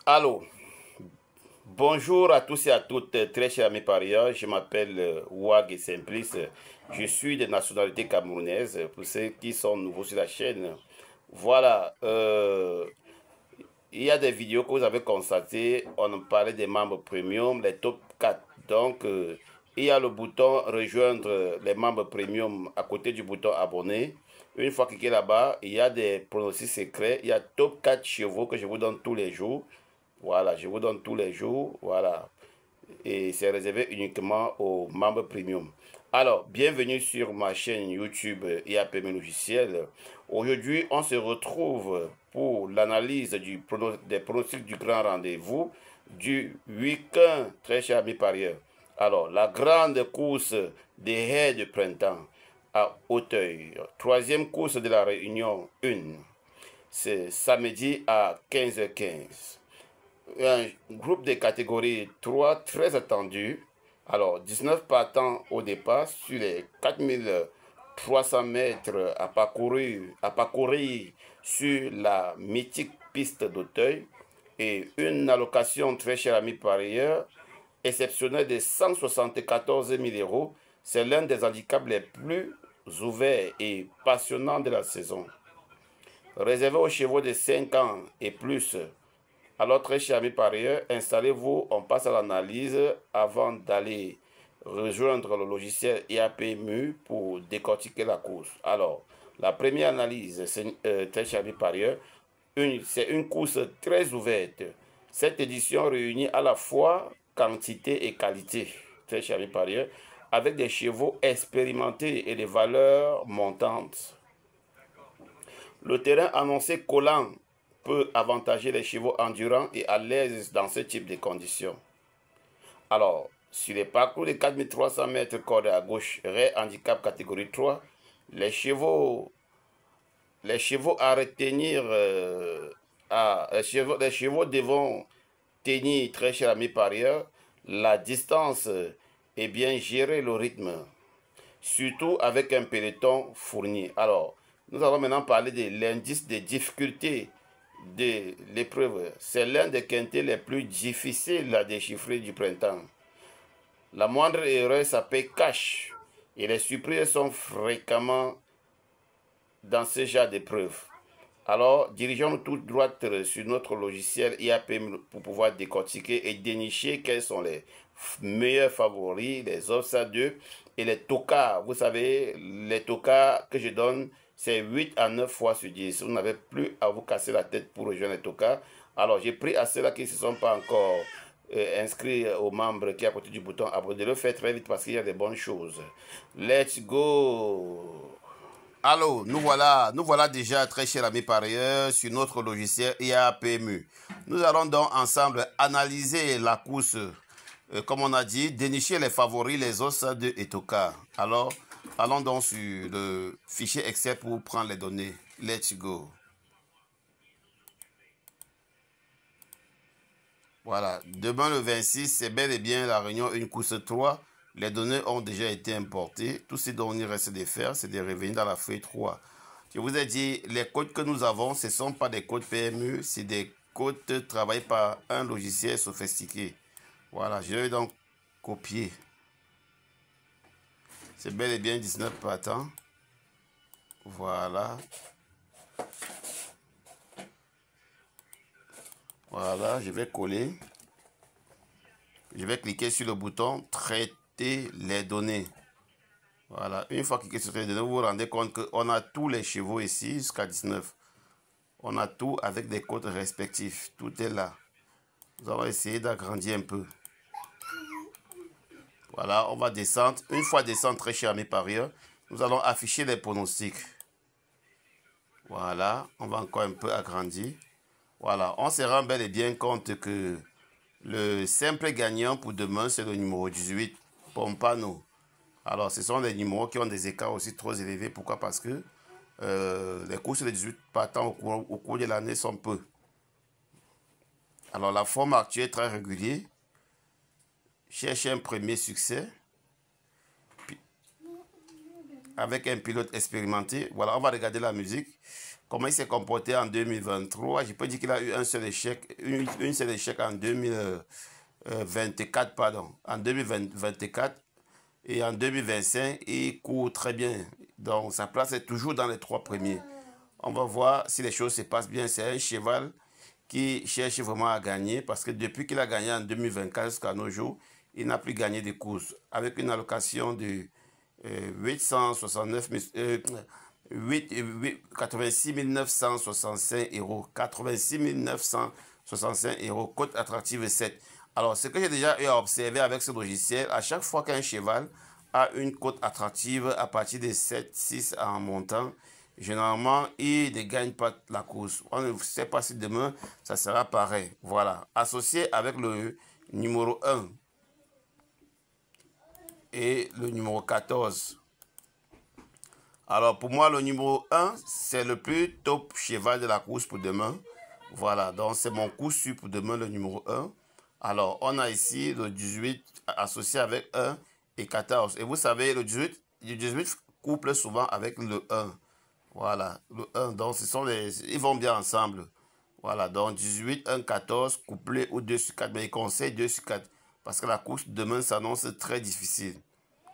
Allô, bonjour à tous et à toutes, très chers amis parieurs. Je m'appelle Wag et Simplice. Je suis de nationalité camerounaise. Pour ceux qui sont nouveaux sur la chaîne, voilà. Il y a des vidéos que vous avez constatées. On parlait des membres premium, les top 4. Donc, il y a le bouton rejoindre les membres premium à côté du bouton abonner. Une fois cliqué là-bas, il y a des pronostics secrets. Il y a top 4 chevaux que je vous donne tous les jours. Voilà, je vous donne tous les jours. Voilà. Et c'est réservé uniquement aux membres premium. Alors, bienvenue sur ma chaîne YouTube IAPM Logiciel. Aujourd'hui, on se retrouve pour l'analyse des pronostics du grand rendez-vous du week-end, très cher ami parieur. Alors, la grande course des haies de printemps à Auteuil. Troisième course de la Réunion 1. C'est samedi à 15h15. Un groupe de catégorie 3 très attendu. Alors, 19 partants au départ sur les 4300 mètres à parcourir sur la mythique piste d'Auteuil et une allocation très chère ami parieur exceptionnelle de 174 000 euros. C'est l'un des handicaps les plus ouverts et passionnants de la saison. Réservé aux chevaux de 5 ans et plus. Alors, très chers amis parieurs, installez-vous, on passe à l'analyse avant d'aller rejoindre le logiciel IAPMU pour décortiquer la course. Alors, la première analyse, très chers amis parieurs, c'est une course très ouverte. Cette édition réunit à la fois quantité et qualité, très chers amis parieurs, avec des chevaux expérimentés et des valeurs montantes. Le terrain annoncé collant peut avantager les chevaux endurants et à l'aise dans ce type de conditions. Alors, sur les parcours de 4300 mètres cordés à gauche, Ray handicap catégorie 3, les chevaux à retenir, les chevaux devront tenir, très cher ami parieur, la distance et bien gérer le rythme, surtout avec un peloton fourni. Alors, nous allons maintenant parler de l'indice de difficulté de l'épreuve. C'est l'un des quintés les plus difficiles à déchiffrer du printemps. La moindre erreur, ça paye cash. Et les surprises sont fréquemment dans ce genre d'épreuve. Alors, dirigeons-nous tout droit sur notre logiciel IAPM pour pouvoir décortiquer et dénicher quels sont les meilleurs favoris, les offres 2 et les tocards. Vous savez, les tocards que je donne, c'est 8 à 9 fois sur 10. Vous n'avez plus à vous casser la tête pour rejoindre les tocards. Alors, j'ai pris à ceux-là qui ne se sont pas encore inscrits aux membres qui est à côté du bouton abonner, de le faire très vite parce qu'il y a des bonnes choses. Let's go! Alors, nous voilà déjà très chers amis parieurs sur notre logiciel IAPMU. Nous allons donc ensemble analyser la course, comme on a dit, dénicher les favoris, les os de Etoka. Alors, allons donc sur le fichier Excel pour prendre les données. Let's go. Voilà, demain le 26, c'est bel et bien la réunion une course 3. Les données ont déjà été importées. Tout ce dont il reste de faire, c'est de revenir dans la feuille 3. Je vous ai dit, les codes que nous avons, ce ne sont pas des codes PMU, c'est des codes travaillés par un logiciel sophistiqué. Voilà, je vais donc copier. C'est bel et bien 19 partants. Voilà. Voilà, je vais coller. Je vais cliquer sur le bouton traiter les données. Voilà, une fois cliqué sur les données, vous vous rendez compte qu'on a tous les chevaux ici jusqu'à 19. On a tout avec des codes respectifs. Tout est là. Nous allons essayer d'agrandir un peu. Voilà, on va descendre. Une fois descendre, très cher mes parieurs, nous allons afficher les pronostics. Voilà, on va encore un peu agrandir. Voilà, on se rend bel et bien compte que le simple gagnant pour demain, c'est le numéro 18, Pompano. Alors, ce sont des numéros qui ont des écarts aussi trop élevés. Pourquoi? Parce que les courses de 18 partants au cours de l'année sont peu. Alors, la forme actuelle est très régulière. Cherchez un premier succès. Puis, avec un pilote expérimenté. Voilà, on va regarder la musique. comment il s'est comporté en 2023. Je peux dire qu'il a eu un seul échec, une seule échec en 2024, pardon, en 2024. Et en 2025, il court très bien. Donc, sa place est toujours dans les 3 premiers. On va voir si les choses se passent bien. C'est un cheval qui cherche vraiment à gagner parce que depuis qu'il a gagné en 2024 jusqu'à nos jours, il n'a plus gagné de courses. Avec une allocation de 86 965 euros. 86 965 euros, cote attractive 7. Alors, ce que j'ai déjà eu à observer avec ce logiciel, à chaque fois qu'un cheval a une cote attractive à partir de 7, 6 en montant, généralement, il ne gagne pas la course. On ne sait pas si demain, ça sera pareil. Voilà. Associé avec le numéro 1 et le numéro 14. Alors, pour moi, le numéro 1, c'est le plus top cheval de la course pour demain. Voilà. Donc, c'est mon coup sûr pour demain, le numéro 1. Alors, on a ici le 18 associé avec 1 et 14. Et vous savez, le 18 couple souvent avec le 1. Voilà, le 1. Donc, ils vont bien ensemble. Voilà, donc 18, 1, 14, couplé ou 2 sur 4. Mais il conseille 2 sur 4. Parce que la course demain s'annonce très difficile.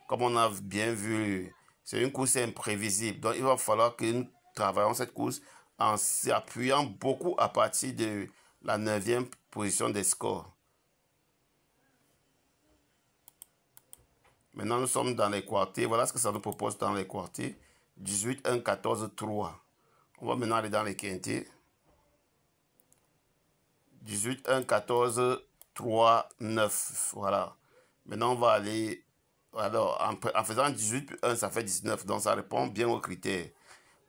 Comme on a bien vu, c'est une course imprévisible. Donc, il va falloir que nous travaillions cette course en s'appuyant beaucoup à partir de la 9e position des scores. Maintenant, nous sommes dans les quartiers. Voilà ce que ça nous propose dans les quartiers. 18, 1, 14, 3. On va maintenant aller dans les quintés. 18, 1, 14, 3, 9. Voilà. Maintenant, on va aller... Alors, en faisant 18 plus 1, ça fait 19. Donc, ça répond bien aux critères.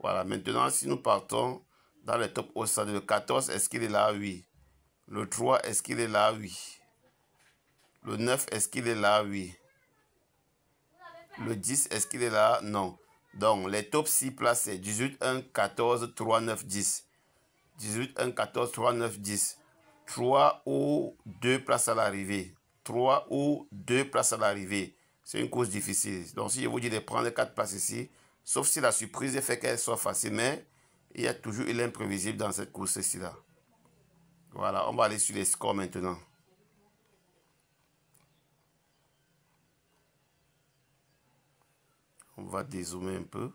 Voilà. Maintenant, si nous partons dans les top au stade, le 14, est-ce qu'il est là? Oui. Le 3, est-ce qu'il est là? Oui. Le 9, est-ce qu'il est là? Oui. Le 10, est-ce qu'il est là? Non. Donc, les top 6 places, c'est 18, 1, 14, 3, 9, 10. 18, 1, 14, 3, 9, 10. 3 ou 2 places à l'arrivée. 3 ou 2 places à l'arrivée. C'est une course difficile. Donc, si je vous dis de prendre 4 places ici, sauf si la surprise fait qu'elle soit facile, mais il y a toujours l'imprévisible dans cette course-ci là. Voilà, on va aller sur les scores maintenant. On va dézoomer un peu.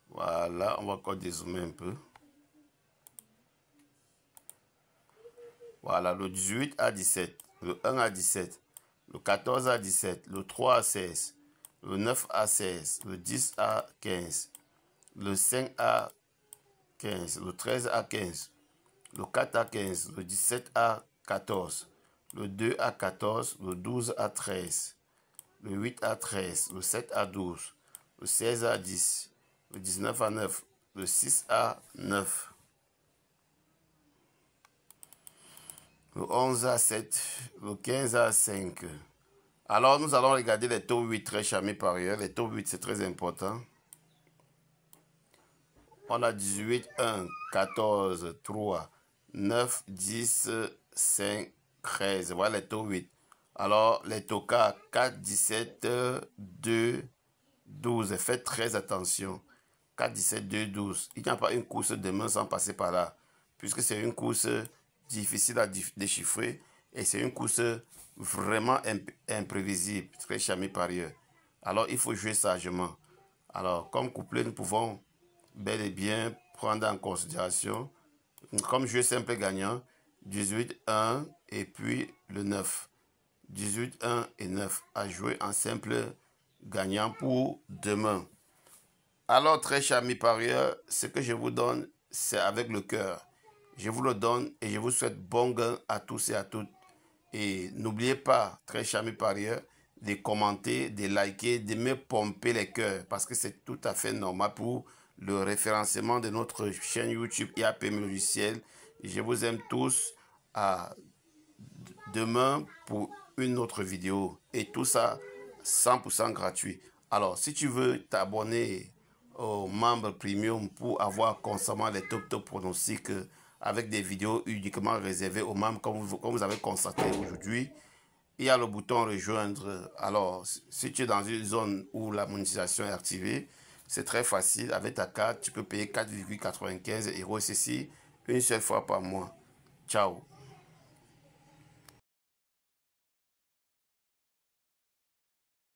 Voilà, on va encore dézoomer un peu. Voilà, le 18 à 17, le 1 à 17, le 14 à 17, le 3 à 16, le 9 à 16, le 10 à 15, le 5 à 15, le 13 à 15, le 4 à 15, le 17 à 14, le 2 à 14, le 12 à 13, le 8 à 13, le 7 à 12, le 16 à 10, le 19 à 9, le 6 à 9, le 11 à 7, le 15 à 5. Alors, nous allons regarder les top 8 très charmés par ailleurs. Les top 8, c'est très important. On a 18, 1, 14, 3, 9, 10, 5, 13. Voilà les top 8. Alors, les tokas 4, 17, 2, 12. Faites très attention. 4, 17, 2, 12. Il n'y a pas une course demain sans passer par là. Puisque c'est une course difficile à déchiffrer. Et c'est une course vraiment imprévisible. Très charmée par ailleurs. Alors, il faut jouer sagement. Alors, comme couplet, nous pouvons bel et bien prendre en considération, comme jeu simple gagnant, 18, 1 et puis le 9. 18, 1 et 9 à jouer en simple gagnant pour demain. Alors, très chers amis parieurs, ce que je vous donne, c'est avec le cœur. Je vous le donne et je vous souhaite bon gain à tous et à toutes. Et n'oubliez pas, très chers amis parieurs, de commenter, de liker, de me pomper les cœurs parce que c'est tout à fait normal pour le référencement de notre chaîne YouTube IAPM Logiciel. Je vous aime tous. À demain pour une autre vidéo. Et tout ça 100% gratuit. Alors, si tu veux t'abonner aux membres premium pour avoir constamment les top pronostics avec des vidéos uniquement réservées aux membres, comme vous avez constaté aujourd'hui, il y a le bouton rejoindre. Alors, si tu es dans une zone où la monétisation est activée, C'est très facile. Avec ta carte, tu peux payer 4,95 € et ceci une seule fois par mois. Ciao.